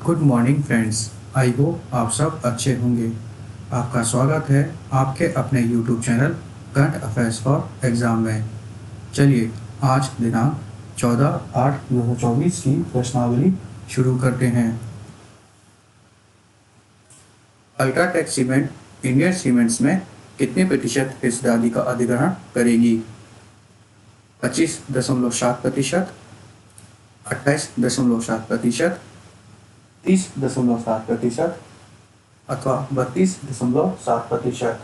Good morning friends. I hope आप सब अच्छे होंगे। आपका स्वागत है आपके अपने YouTube channel current affairs for exam में। चलिए आज दिनांक 14/8/2024 की प्रश्नावली शुरू करते हैं। अल्ट्राटेक सीमेंट इंडियन सीमेंट्स में कितने प्रतिशत हिस्सेदारी का अधिग्रहण करेगी? 25.7%, 28.7%, 30.7% अथवा 32.7%।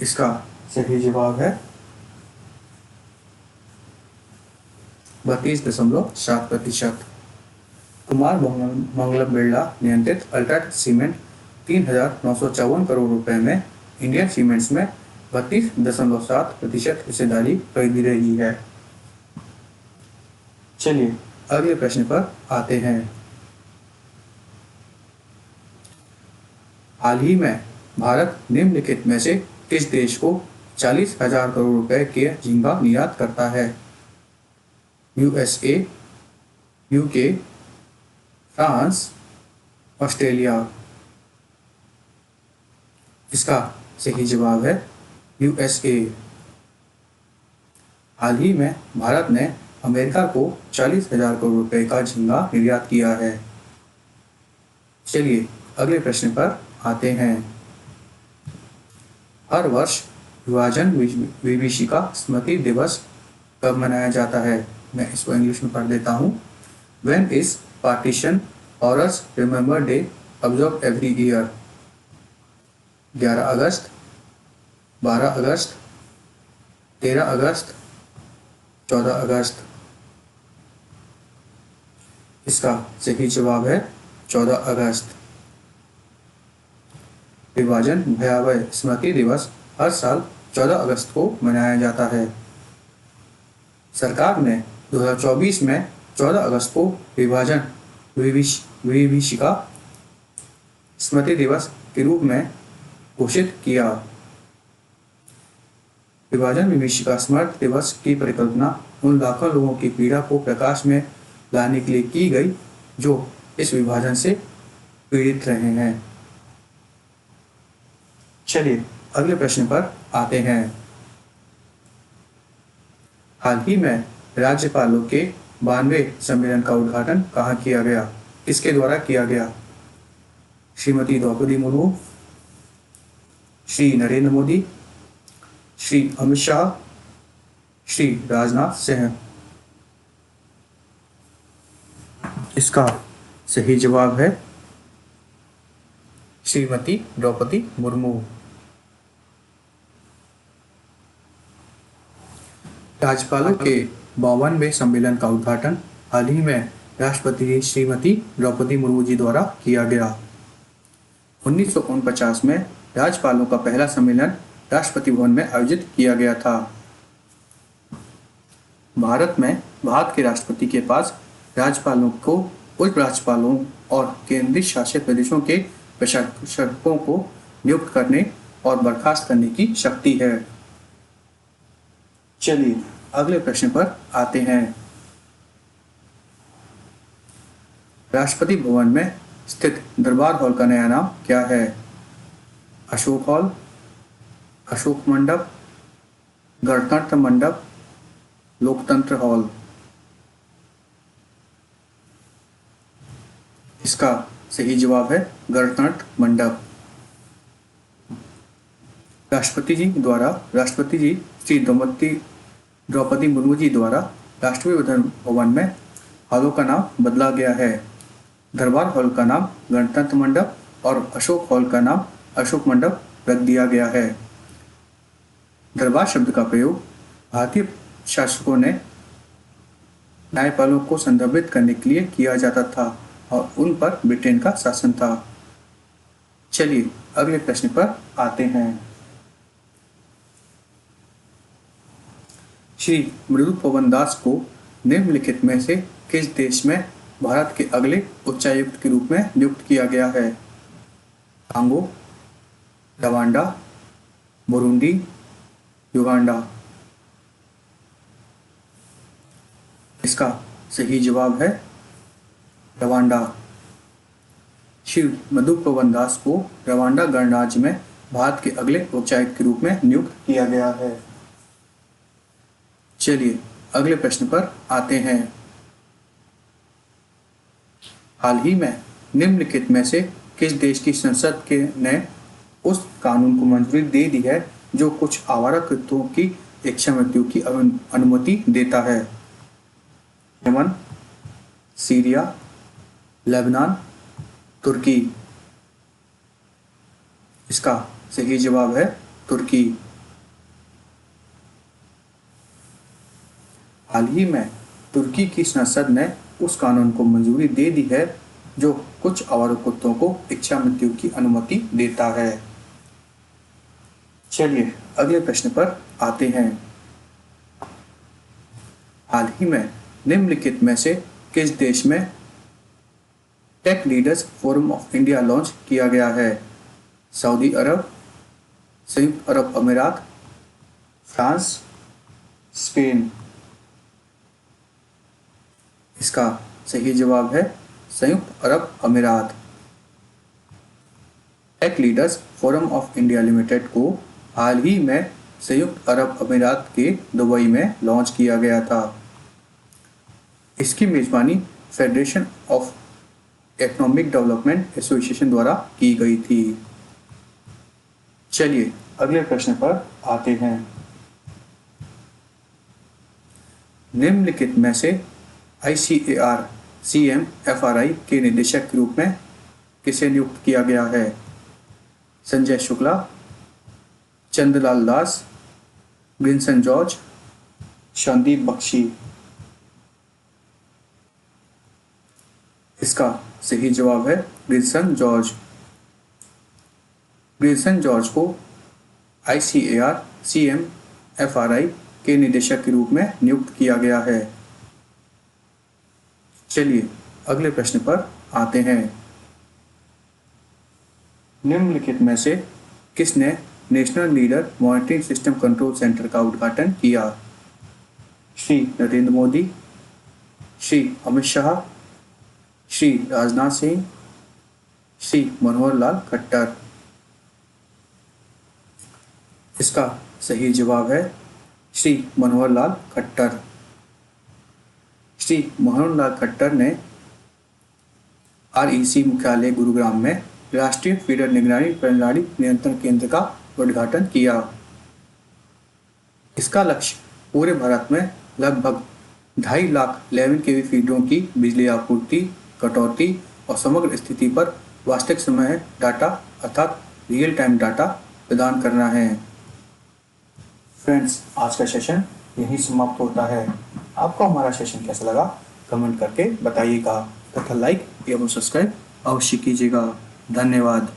इसका सही जवाब है 32.7%। कुमार मंगलम बिरला नियंत्रित अल्ट्राटेक सीमेंट 3,954 करोड़ रुपए में इंडियन सीमेंट्स में 32.7% हिस्सेदारी खरीद रही है। चलिए अगले प्रश्न पर आते हैं। हाल ही में भारत निम्नलिखित में से किस देश को 40,000 करोड़ रुपए के झींगा निर्यात करता है? USA, UK, France, Australia. इसका सही जवाब है यूएसए। हाल ही में भारत ने अमेरिका को 40,000 करोड़ रुपए का झींगा निर्यात किया है। चलिए अगले प्रश्न पर आते हैं। हर वर्ष विभाजन विभीषिका स्मृति दिवस कब मनाया जाता है? मैं इसको इंग्लिश में पढ़ देता हूँ। When is Partition Horrors Remember Day observed every year? 11 अगस्त, 12 अगस्त, 13 अगस्त, 14 अगस्त। इसका सही जवाब है 14 अगस्त। विभाजन भयावह स्मृति दिवस हर साल 14 अगस्त को मनाया जाता है। सरकार ने 2024 में 14 अगस्त को विभाजन विभीषिका स्मृति दिवस के रूप में घोषित किया। विभाजन विभीषिका स्मृति दिवस की परिकल्पना उन लाखों लोगों की पीड़ा को प्रकाश में लाने के लिए की गई जो इस विभाजन से पीड़ित रहे हैं। चलिए अगले प्रश्न पर आते हैं। हाल ही में राज्यपालों के 92वें सम्मेलन का उद्घाटन कहाँ किया गया? किसके द्वारा किया गया? श्रीमती द्रौपदी मुर्मू, श्री नरेंद्र मोदी, श्री अमित शाह, श्री राजनाथ सिंह। इसका सही जवाब है श्रीमती द्रौपदी मुर्मू। राज्यपालों के 52वें सम्मेलन का उद्घाटन हाल ही में राष्ट्रपति श्रीमती द्रौपदी मुर्मू जी द्वारा किया गया। 1949 में राज्यपालों का पहला सम्मेलन राष्ट्रपति भवन में आयोजित किया गया था। भारत के राष्ट्रपति के पास राज्यपालों को उप राज्यपालों और केंद्रीय शासित प्रदेशों के प्रशासकों को नियुक्त करने और बर्खास्त करने की शक्ति है। चलिए अगले प्रश्न पर आते हैं। राष्ट्रपति भवन में स्थित दरबार हॉल का नया नाम क्या है? अशोक हॉल, अशोक मंडप, गणतंत्र मंडप, लोकतंत्र हॉल। इसका सही जवाब है गणतंत्र मंडप। राष्ट्रपति जी श्री द्रौपदी मुर्मू जी द्वारा राष्ट्रपति भवन में हॉलों का नाम बदला गया है। दरबार हॉल का नाम गणतंत्र मंडप और अशोक हॉल का नाम अशोक मंडप रख दिया गया है। दरबार शब्द का प्रयोग भारतीय शासकों ने न्यायपालों को संदर्भित करने के लिए किया जाता था और उन पर ब्रिटेन का शासन था। चलिए अगले प्रश्न पर आते हैं। श्री मृदु पवन दास को निम्नलिखित में से किस देश में भारत के अगले उच्चायुक्त के रूप में नियुक्त किया गया है? Congo, Rwanda, Burundi, Uganda. इसका सही जवाब है रवांडा। श्री मधु पवन दास को रवांडा गणराज्य में भारत के अगले उच्चायुक्त के रूप में नियुक्त किया गया है। चलिए अगले प्रश्न पर आते हैं। हाल ही में निम्नलिखित में से किस देश की संसद के ने उस कानून को मंजूरी दे दी है जो कुछ आवारा कुत्तों की इच्छा मृत्यु की अनुमति देता है? यमन, सीरिया, लेबनान, तुर्की। इसका सही जवाब है तुर्की। हाल ही में तुर्की की संसद ने उस कानून को मंजूरी दे दी है जो कुछ आवारा कुत्तों को इच्छा मृत्यु की अनुमति देता है। चलिए अगले प्रश्न पर आते हैं। हाल ही में निम्नलिखित में से किस देश में tech leaders forum of India launch किया गया है? सऊदी अरब, संयुक्त अरब अमीरात, फ्रांस, स्पेन। इसका सही जवाब है संयुक्त अरब अमीरात। Tech leaders forum of India limited को हाल ही में संयुक्त अरब अमीरात के दुबई में लॉन्च किया गया था। इसकी मेजबानी federation of economic development association द्वारा की गई थी। चलिए अगले प्रश्न पर आते हैं। निम्नलिखित में से ICAR CMFRI के निदेशक के रूप में किसे नियुक्त किया गया है? संजय शुक्ला, चंद्रलाल दास, ग्रिनसन जॉर्ज, संदीप बख्शी। इसका सही जवाब है ग्रिनसन जॉर्ज। ग्रिनसन जॉर्ज को ICAR CMFRI के निदेशक के रूप में नियुक्त किया गया है। चलिए अगले प्रश्न पर आते हैं। निम्नलिखित में से किसने national leader monitoring system control centre का उद्घाटन किया? श्री नरेंद्र मोदी, श्री अमित शाह, श्री राजनाथ सिंह, श्री मनोहर लाल खट्टर। इसका सही जवाब है श्री मनोहर लाल खट्टर। श्री मनोहर लाल खट्टर ने REC मुख्यालय गुरुग्राम में राष्ट्रीय फीडर निगरानी प्रणाली नियंत्रण केंद्र का उद्घाटन किया। इसका लक्ष्य पूरे भारत में लगभग 2.5 लाख 11 kV फीडरों की बिजली आपूर्ति, कटौती और समग्र स्थिति पर वास्तविक समय डाटा अर्थात रियल टाइम डाटा प्रदान करना है। फ्रेंड्स, आज का सेशन यहीं समाप्त होता है। आपको हमारा सेशन कैसा लगा कमेंट करके बताइएगा तथा लाइक एवं सब्सक्राइब अवश्य कीजिएगा। धन्यवाद।